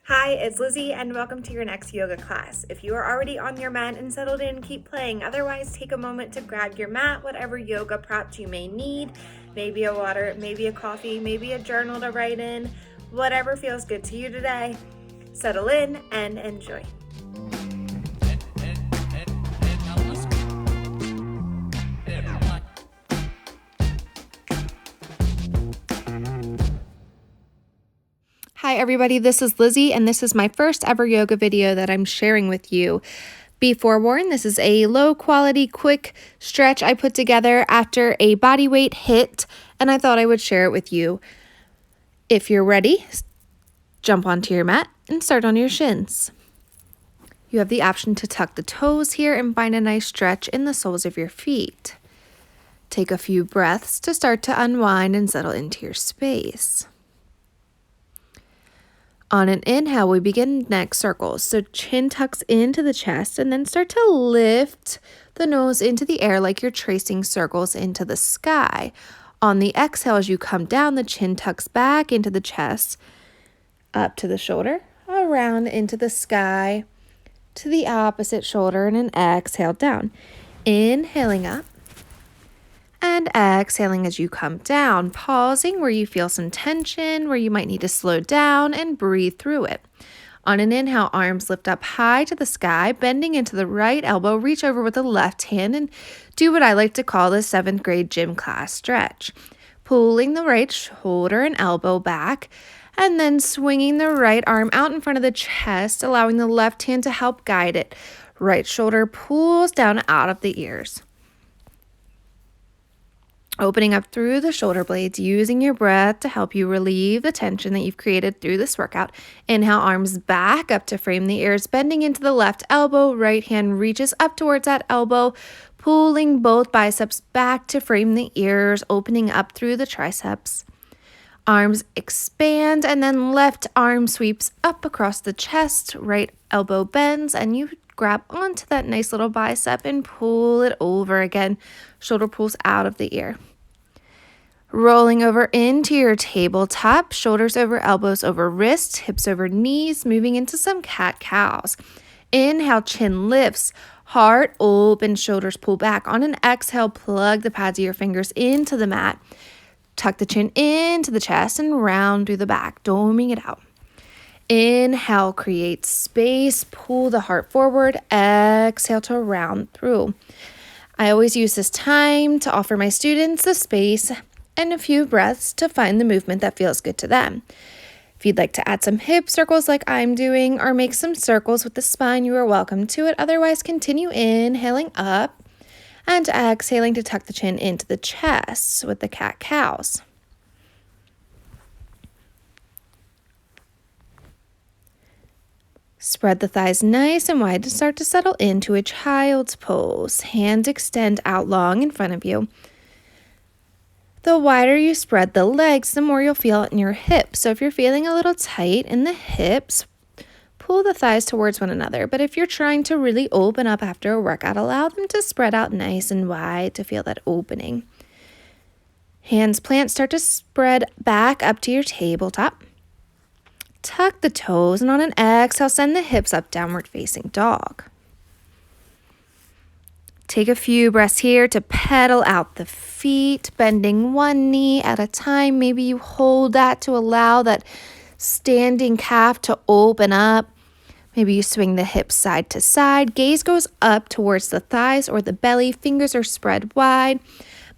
Hi, it's Lizzie and welcome to your next yoga class. If you are already on your mat and settled in, keep playing. Otherwise, take a moment to grab your mat, whatever yoga props you may need, maybe a water, maybe a coffee, maybe a journal to write in, whatever feels good to you today. Settle in and enjoy. Hi everybody, this is Lizzie and this is my first ever yoga video that I'm sharing with you. Be forewarned, this is a low quality quick stretch I put together after a body weight hit and I thought I would share it with you. If you're ready, jump onto your mat and start on your shins. You have the option to tuck the toes here and find a nice stretch in the soles of your feet. Take a few breaths to start to unwind and settle into your space. On an inhale, we begin neck circles. So chin tucks into the chest and then start to lift the nose into the air like you're tracing circles into the sky. On the exhale, as you come down, the chin tucks back into the chest, up to the shoulder, around into the sky, to the opposite shoulder, and an exhale down. Inhaling up. And exhaling as you come down, pausing where you feel some tension, where you might need to slow down and breathe through it. On an inhale, arms lift up high to the sky, bending into the right elbow, reach over with the left hand and do what I like to call the 7th grade gym class stretch. Pulling the right shoulder and elbow back, and then swinging the right arm out in front of the chest, allowing the left hand to help guide it. Right shoulder pulls down out of the ears. Opening up through the shoulder blades, using your breath to help you relieve the tension that you've created through this workout. Inhale, arms back up to frame the ears, bending into the left elbow. Right hand reaches up towards that elbow, pulling both biceps back to frame the ears, opening up through the triceps. Arms expand, and then left arm sweeps up across the chest. Right elbow bends, and you grab onto that nice little bicep and pull it over again. Shoulder pulls out of the ear. Rolling over into your tabletop, shoulders over elbows over wrists, hips over knees, moving into some cat-cows. Inhale, chin lifts, heart open, shoulders pull back. On an exhale, plug the pads of your fingers into the mat. Tuck the chin into the chest and round through the back, doming it out. Inhale, create space, pull the heart forward, exhale to round through. I always use this time to offer my students the space and a few breaths to find the movement that feels good to them. If you'd like to add some hip circles like I'm doing or make some circles with the spine, you are welcome to it. Otherwise, continue inhaling up and exhaling to tuck the chin into the chest with the cat-cows. Spread the thighs nice and wide to start to settle into a child's pose. Hands extend out long in front of you. The wider you spread the legs, the more you'll feel it in your hips. So if you're feeling a little tight in the hips, pull the thighs towards one another. But if you're trying to really open up after a workout, allow them to spread out nice and wide to feel that opening. Hands plant, start to spread back up to your tabletop. Tuck the toes, and on an exhale, send the hips up, downward facing dog. Take a few breaths here to pedal out the feet, bending one knee at a time. Maybe you hold that to allow that standing calf to open up. Maybe you swing the hips side to side. Gaze goes up towards the thighs or the belly. Fingers are spread wide.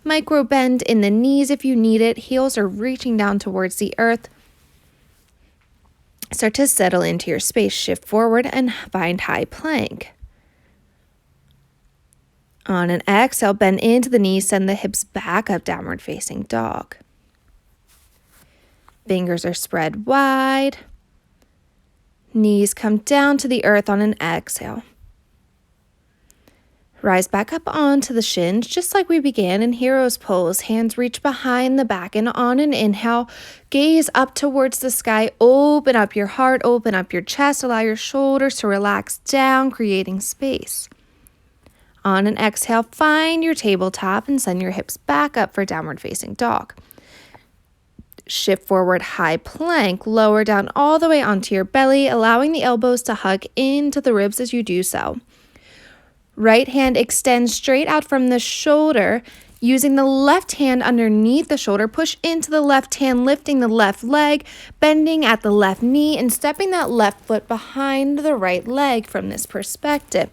Micro bend in the knees if you need it. Heels are reaching down towards the earth. Start to settle into your space. Shift forward and find high plank. On an exhale, bend into the knees, send the hips back up, downward facing dog. Fingers are spread wide. Knees come down to the earth on an exhale. Rise back up onto the shins, just like we began in hero's pose. Hands reach behind the back, and on an inhale, gaze up towards the sky. Open up your heart, open up your chest. Allow your shoulders to relax down, creating space. On an exhale, find your tabletop and send your hips back up for downward facing dog. shift forward, high plank. Lower down all the way onto your belly, allowing the elbows to hug into the ribs as you do so. Right hand extends straight out from the shoulder. Using the left hand underneath the shoulder, push into the left hand, lifting the left leg, bending at the left knee, and stepping that left foot behind the right leg from this perspective.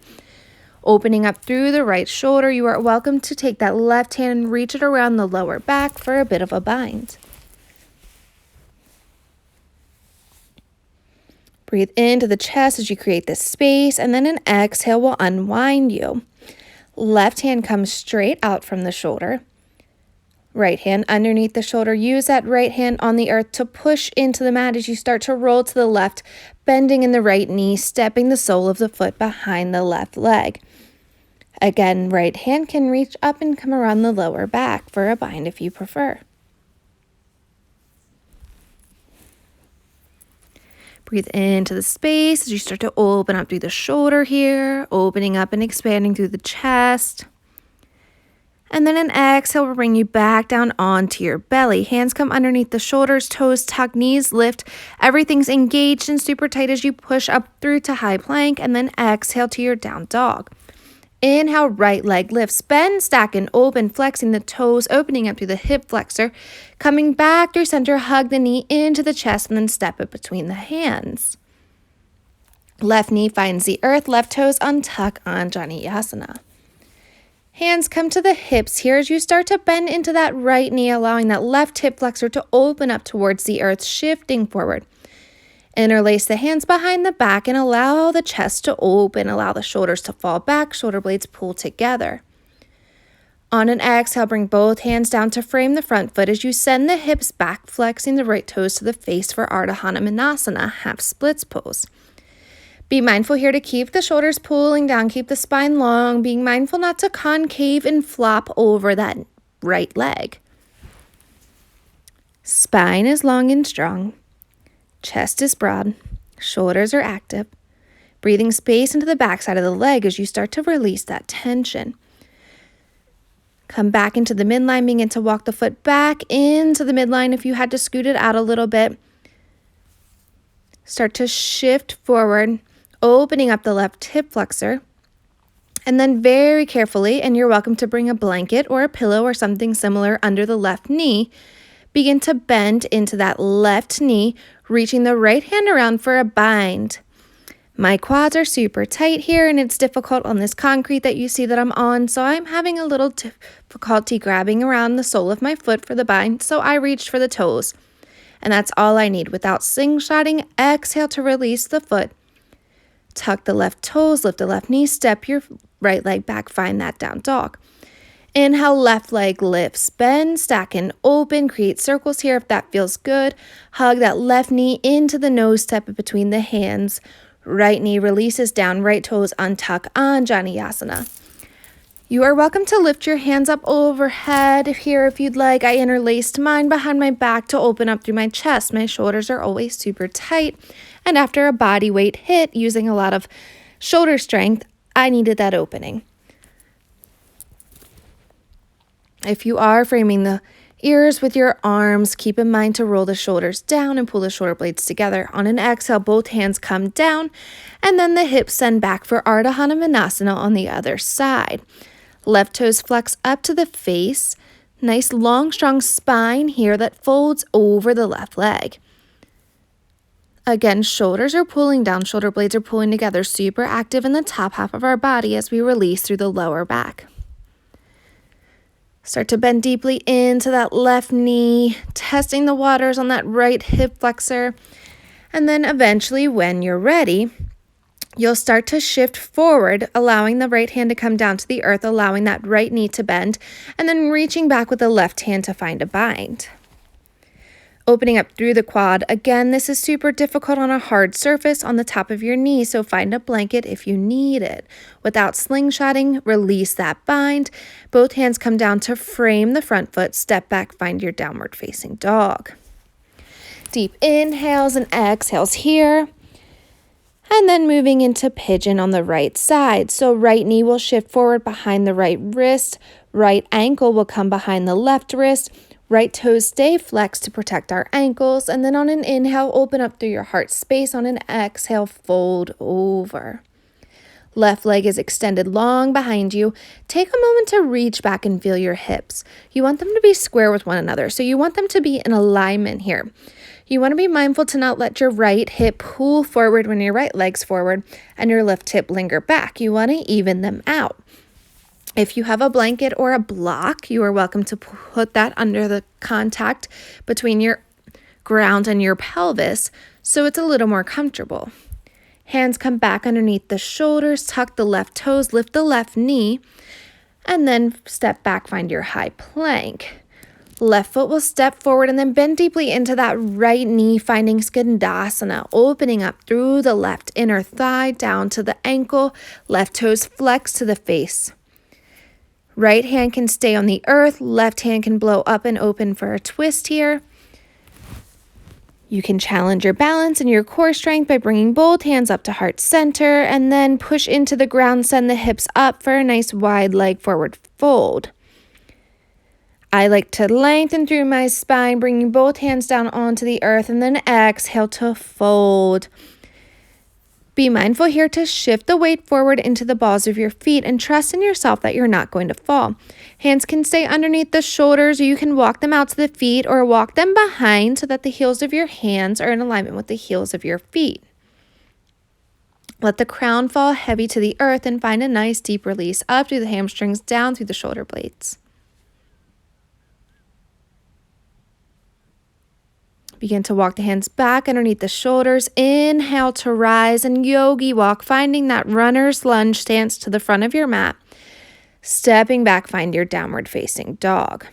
Opening up through the right shoulder, you are welcome to take that left hand and reach it around the lower back for a bit of a bind. Breathe into the chest as you create this space, and then an exhale will unwind you. Left hand comes straight out from the shoulder. Right hand underneath the shoulder. Use that right hand on the earth to push into the mat as you start to roll to the left, bending in the right knee, stepping the sole of the foot behind the left leg. Again, right hand can reach up and come around the lower back for a bind if you prefer. Breathe into the space as you start to open up through the shoulder here, opening up and expanding through the chest. And then an exhale will bring you back down onto your belly. Hands come underneath the shoulders, toes tuck, knees lift. Everything's engaged and super tight as you push up through to high plank, and then exhale to your down dog. Inhale, right leg lifts, bend, stack, and open, flexing the toes, opening up through the hip flexor. Coming back through center, hug the knee into the chest, and then step it between the hands. Left knee finds the earth, left toes untuck, Anjaneyasana. Hands come to the hips here as you start to bend into that right knee, allowing that left hip flexor to open up towards the earth, shifting forward. Interlace the hands behind the back and allow the chest to open. Allow the shoulders to fall back, shoulder blades pull together. On an exhale, bring both hands down to frame the front foot as you send the hips back, flexing the right toes to the face for Ardha Hanumanasana, half splits pose. Be mindful here to keep the shoulders pulling down, keep the spine long, being mindful not to concave and flop over that right leg. Spine is long and strong. Chest is broad, shoulders are active. Breathing space into the backside of the leg as you start to release that tension. Come back into the midline, begin to walk the foot back into the midline if you had to scoot it out a little bit. Start to shift forward, opening up the left hip flexor. And then very carefully, and you're welcome to bring a blanket or a pillow or something similar under the left knee, begin to bend into that left knee, reaching the right hand around for a bind. My quads are super tight here, and it's difficult on this concrete that you see that I'm on, so I'm having a little difficulty grabbing around the sole of my foot for the bind, so I reached for the toes. And that's all I need. Without slingshotting, exhale to release the foot. Tuck the left toes, lift the left knee, step your right leg back, find that down dog. Inhale, left leg lifts, bend, stack, and open. Create circles here if that feels good. Hug that left knee into the nose, step it between the hands. Right knee releases down, right toes untuck, Anjaneyasana. You are welcome to lift your hands up overhead here if you'd like. I interlaced mine behind my back to open up through my chest. My shoulders are always super tight. And after a body weight hit, using a lot of shoulder strength, I needed that opening. If you are framing the ears with your arms, keep in mind to roll the shoulders down and pull the shoulder blades together. On an exhale, both hands come down, and then the hips send back for Ardha Hanumanasana on the other side. Left toes flex up to the face. Nice long, strong spine here that folds over the left leg. Again, shoulders are pulling down, shoulder blades are pulling together, super active in the top half of our body as we release through the lower back. Start to bend deeply into that left knee, testing the waters on that right hip flexor. And then eventually, when you're ready, you'll start to shift forward, allowing the right hand to come down to the earth, allowing that right knee to bend, and then reaching back with the left hand to find a bind. Opening up through the quad. Again, this is super difficult on a hard surface on the top of your knee, so find a blanket if you need it. Without slingshotting, release that bind. Both hands come down to frame the front foot. Step back, find your downward facing dog. Deep inhales and exhales here. And then moving into pigeon on the right side. So right knee will shift forward behind the right wrist. Right ankle will come behind the left wrist. Right toes stay flexed to protect our ankles. And then on an inhale, open up through your heart space. On an exhale, fold over. Left leg is extended long behind you. Take a moment to reach back and feel your hips. You want them to be square with one another, so you want them to be in alignment here. You want to be mindful to not let your right hip pull forward when your right leg's forward and your left hip linger back. You want to even them out. If you have a blanket or a block, you are welcome to put that under the contact between your ground and your pelvis so it's a little more comfortable. Hands come back underneath the shoulders, tuck the left toes, lift the left knee, and then step back, find your high plank. Left foot will step forward and then bend deeply into that right knee, finding Skandasana, opening up through the left inner thigh down to the ankle, left toes flex to the face. Right hand can stay on the earth, left hand can blow up and open for a twist here. You can challenge your balance and your core strength by bringing both hands up to heart center and then push into the ground, send the hips up for a nice wide leg forward fold. I like to lengthen through my spine, bringing both hands down onto the earth and then exhale to fold. Be mindful here to shift the weight forward into the balls of your feet and trust in yourself that you're not going to fall. Hands can stay underneath the shoulders, or you can walk them out to the feet or walk them behind so that the heels of your hands are in alignment with the heels of your feet. Let the crown fall heavy to the earth and find a nice deep release up through the hamstrings, down through the shoulder blades. Begin to walk the hands back underneath the shoulders. Inhale to rise and yogi walk, finding that runner's lunge stance to the front of your mat. Stepping back, find your downward facing dog.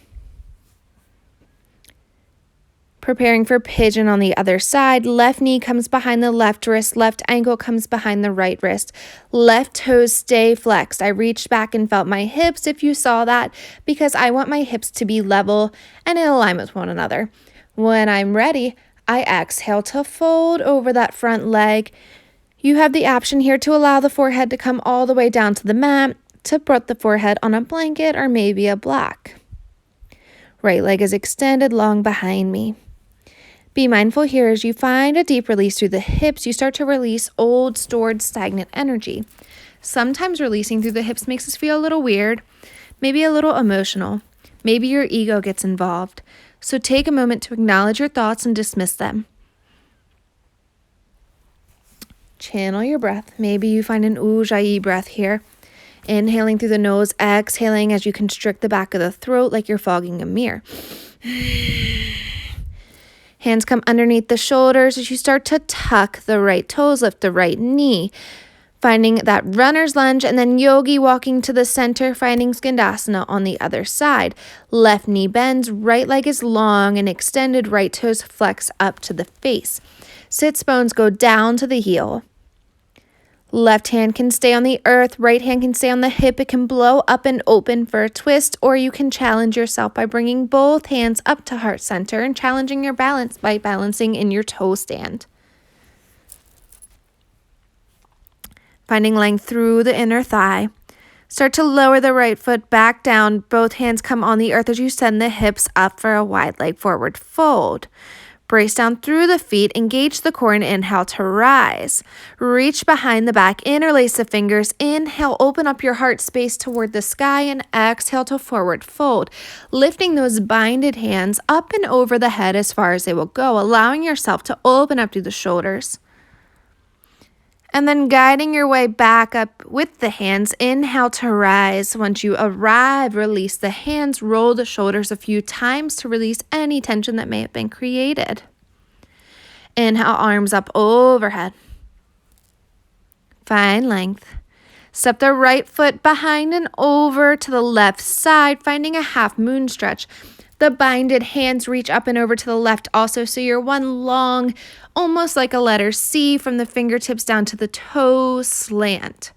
Preparing for pigeon on the other side. Left knee comes behind the left wrist. Left ankle comes behind the right wrist. Left toes stay flexed. I reached back and felt my hips, if you saw that, because I want my hips to be level and in alignment with one another. When I'm ready, I exhale to fold over that front leg. You have the option here to allow the forehead to come all the way down to the mat, to put the forehead on a blanket or maybe a block. Right leg is extended long behind me. Be mindful here as you find a deep release through the hips, you start to release old, stored, stagnant energy. Sometimes releasing through the hips makes us feel a little weird, maybe a little emotional. Maybe your ego gets involved. So take a moment to acknowledge your thoughts and dismiss them. Channel your breath. Maybe you find an Ujjayi breath here. Inhaling through the nose, exhaling as you constrict the back of the throat like you're fogging a mirror. Hands come underneath the shoulders as you start to tuck the right toes, lift the right knee. Finding that runner's lunge and then yogi walking to the center, finding Skandasana on the other side. Left knee bends, right leg is long and extended, right toes flex up to the face. Sits bones go down to the heel. Left hand can stay on the earth, right hand can stay on the hip. It can blow up and open for a twist, or you can challenge yourself by bringing both hands up to heart center and challenging your balance by balancing in your toe stand. Finding length through the inner thigh. Start to lower the right foot back down. Both hands come on the earth as you send the hips up for a wide leg forward fold. Brace down through the feet. Engage the core and inhale to rise. Reach behind the back. Interlace the fingers. Inhale, open up your heart space toward the sky and exhale to forward fold. Lifting those binded hands up and over the head as far as they will go, allowing yourself to open up through the shoulders. And then guiding your way back up with the hands, inhale to rise. Once you arrive, release the hands, roll the shoulders a few times to release any tension that may have been created. Inhale, arms up overhead. Find length. Step the right foot behind and over to the left side, finding a half moon stretch. The binded hands reach up and over to the left also, so you're one long, almost like a letter C from the fingertips down to the toe slant.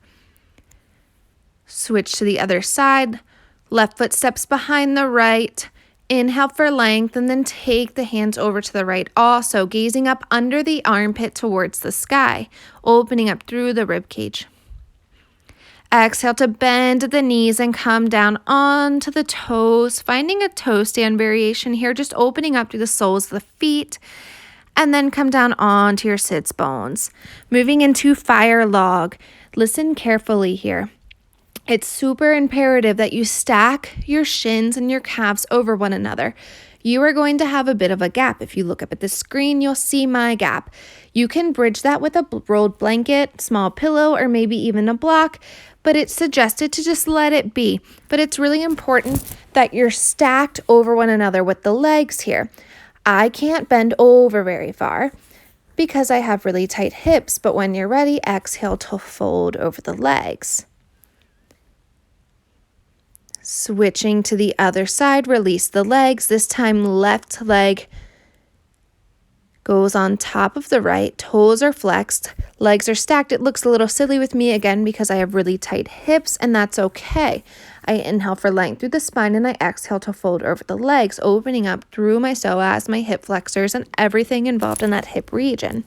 Switch to the other side. Left foot steps behind the right. Inhale for length and then take the hands over to the right also, gazing up under the armpit towards the sky, opening up through the rib cage. Exhale to bend the knees and come down onto the toes, finding a toe stand variation here, just opening up through the soles of the feet, and then come down onto your sits bones. Moving into fire log. Listen carefully here. It's super imperative that you stack your shins and your calves over one another. You are going to have a bit of a gap. If you look up at the screen, you'll see my gap. You can bridge that with a rolled blanket, small pillow, or maybe even a block, but it's suggested to just let it be. But it's really important that you're stacked over one another with the legs here. I can't bend over very far because I have really tight hips, but when you're ready, exhale to fold over the legs. Switching to the other side, release the legs. This time, left leg goes on top of the right. Toes are flexed. Legs are stacked. It looks a little silly with me again because I have really tight hips, and that's okay. I inhale for length through the spine, and I exhale to fold over the legs, opening up through my psoas, my hip flexors, and everything involved in that hip region.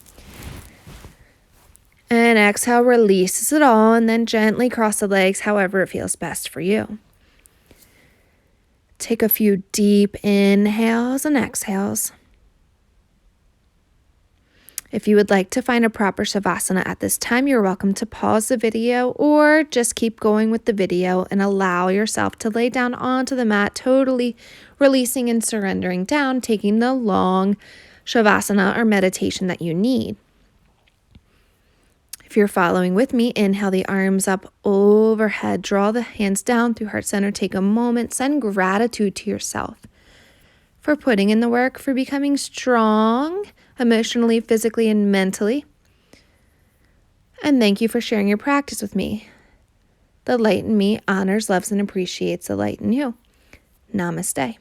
And exhale, releases it all, and then gently cross the legs however it feels best for you. Take a few deep inhales and exhales. If you would like to find a proper Shavasana at this time, you're welcome to pause the video or just keep going with the video and allow yourself to lay down onto the mat, totally releasing and surrendering down, taking the long Shavasana or meditation that you need. If you're following with me, inhale the arms up overhead, draw the hands down through heart center, take a moment, send gratitude to yourself for putting in the work, for becoming strong emotionally, physically, and mentally. And thank you for sharing your practice with me. The light in me honors, loves, and appreciates the light in you. Namaste.